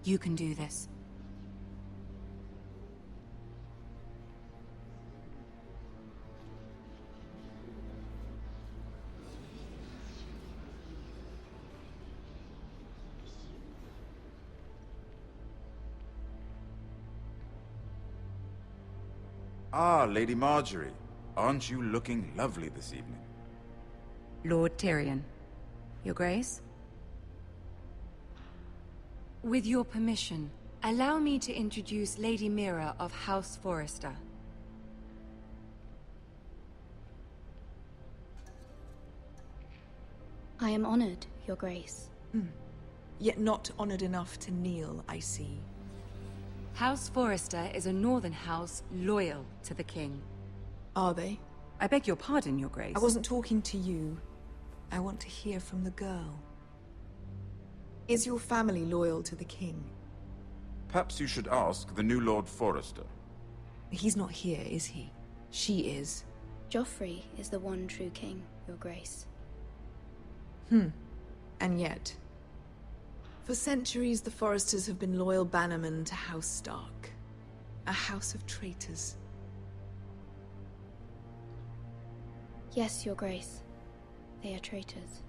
You can do this. Ah, Lady Marjorie. Aren't you looking lovely this evening? Lord Tyrion. Your Grace? With your permission, allow me to introduce Lady Mira of House Forrester. I am honored, Your Grace. Yet not honored enough to kneel, I see. House Forrester is a northern house loyal to the king. Are they? I beg your pardon, Your Grace. I wasn't talking to you. I want to hear from the girl. Is your family loyal to the king? Perhaps you should ask the new Lord Forrester. He's not here, is he? She is. Joffrey is the one true king, Your Grace. And yet... For centuries, the Forresters have been loyal bannermen to House Stark. A house of traitors. Yes, Your Grace. They are traitors.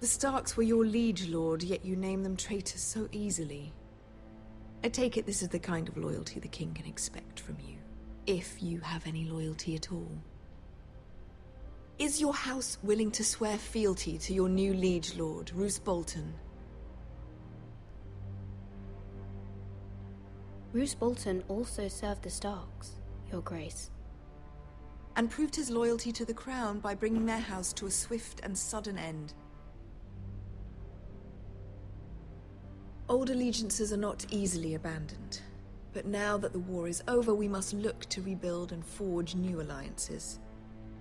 The Starks were your liege lord, yet you name them traitors so easily. I take it this is the kind of loyalty the king can expect from you. If you have any loyalty at all. Is your house willing to swear fealty to your new liege lord, Roose Bolton? Roose Bolton also served the Starks, Your Grace. And proved his loyalty to the crown by bringing their house to a swift and sudden end. Old allegiances are not easily abandoned. But now that the war is over, we must look to rebuild and forge new alliances.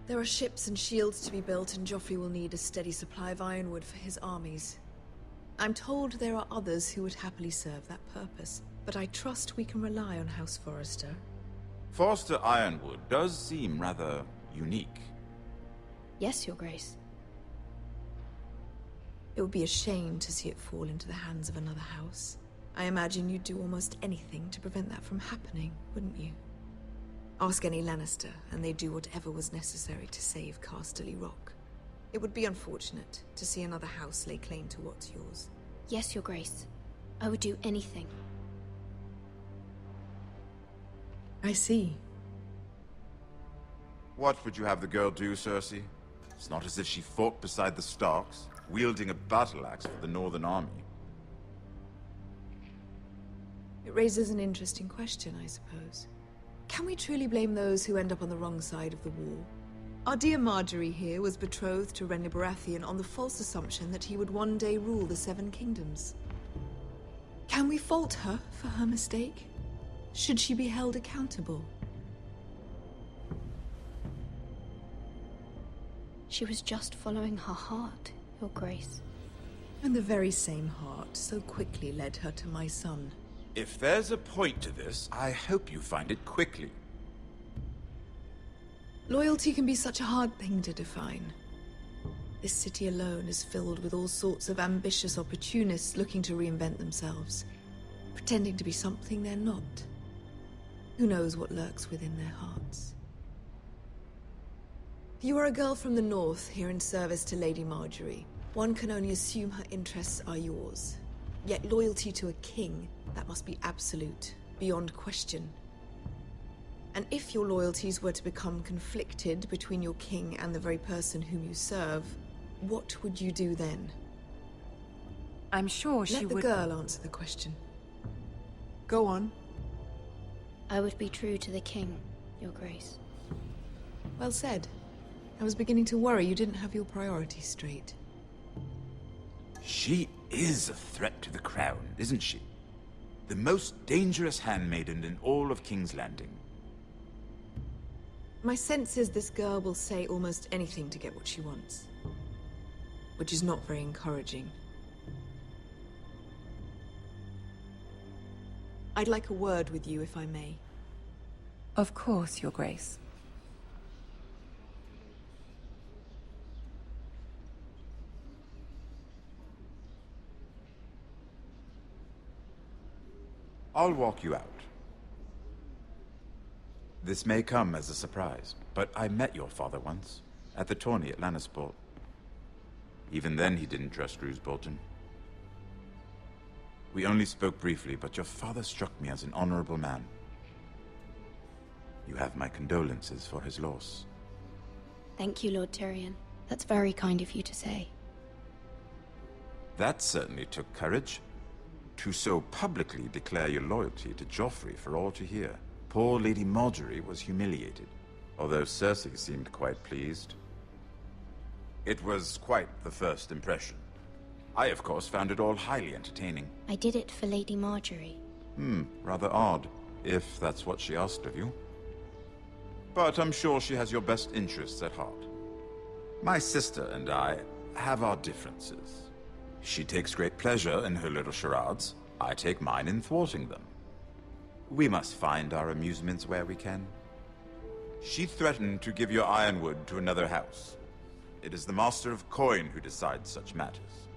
There are ships and shields to be built, and Joffrey will need a steady supply of ironwood for his armies. I'm told there are others who would happily serve that purpose, but I trust we can rely on House Forrester. Forrester Ironwood does seem rather unique. Yes, Your Grace. It would be a shame to see it fall into the hands of another house. I imagine you'd do almost anything to prevent that from happening, wouldn't you? Ask any Lannister, and they'd do whatever was necessary to save Casterly Rock. It would be unfortunate to see another house lay claim to what's yours. Yes, Your Grace. I would do anything. I see. What would you have the girl do, Cersei? It's not as if she fought beside the Starks, wielding a battle axe for the Northern Army. It raises an interesting question, I suppose. Can we truly blame those who end up on the wrong side of the war? Our dear Marjorie here was betrothed to Renly Baratheon on the false assumption that he would one day rule the Seven Kingdoms. Can we fault her for her mistake? Should she be held accountable? She was just following her heart, Your Grace. And the very same heart so quickly led her to my son. If there's a point to this, I hope you find it quickly. Loyalty can be such a hard thing to define. This city alone is filled with all sorts of ambitious opportunists looking to reinvent themselves, pretending to be something they're not. Who knows what lurks within their hearts? You are a girl from the north, here in service to Lady Marjorie. One can only assume her interests are yours. Yet loyalty to a king, that must be absolute, beyond question. And if your loyalties were to become conflicted between your king and the very person whom you serve, what would you do then? I'm sure she would... Let the girl answer the question. Go on. I would be true to the king, Your Grace. Well said. I was beginning to worry you didn't have your priorities straight. She is a threat to the crown, isn't she? The most dangerous handmaiden in all of King's Landing. My sense is this girl will say almost anything to get what she wants. Which is not very encouraging. I'd like a word with you, if I may. Of course, Your Grace. I'll walk you out. This may come as a surprise, but I met your father once, at the tourney at Lannister. Even then he didn't trust Roose Bolton. We only spoke briefly, but your father struck me as an honorable man. You have my condolences for his loss. Thank you, Lord Tyrion. That's very kind of you to say. That certainly took courage. To so publicly declare your loyalty to Joffrey for all to hear. Poor Lady Margaery was humiliated, although Cersei seemed quite pleased. It was quite the first impression. I, of course, found it all highly entertaining. I did it for Lady Margaery. Rather odd, if that's what she asked of you. But I'm sure she has your best interests at heart. My sister and I have our differences. She takes great pleasure in her little charades. I take mine in thwarting them. We must find our amusements where we can. She threatened to give your ironwood to another house. It is the Master of Coin who decides such matters.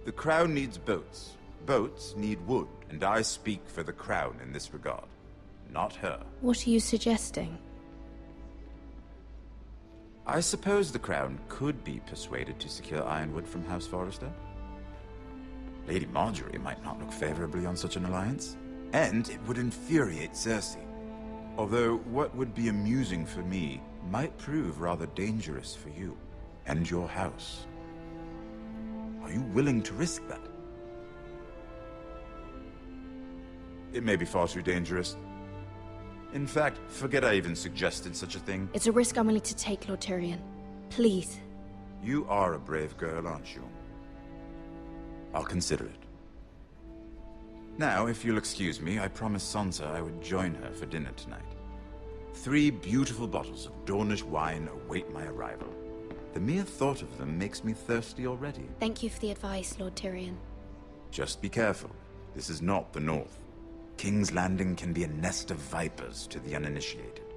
The Crown needs boats. Boats need wood, and I speak for the Crown in this regard, not her. What are you suggesting? I suppose the Crown could be persuaded to secure ironwood from House Forrester. Lady Margaery might not look favorably on such an alliance, and it would infuriate Cersei. Although what would be amusing for me might prove rather dangerous for you and your house. Are you willing to risk that? It may be far too dangerous. In fact, forget I even suggested such a thing. It's a risk I'm willing to take, Lord Tyrion. Please. You are a brave girl, aren't you? I'll consider it. Now, if you'll excuse me, I promised Sansa I would join her for dinner tonight. 3 beautiful bottles of Dornish wine await my arrival. The mere thought of them makes me thirsty already. Thank you for the advice, Lord Tyrion. Just be careful. This is not the North. King's Landing can be a nest of vipers to the uninitiated.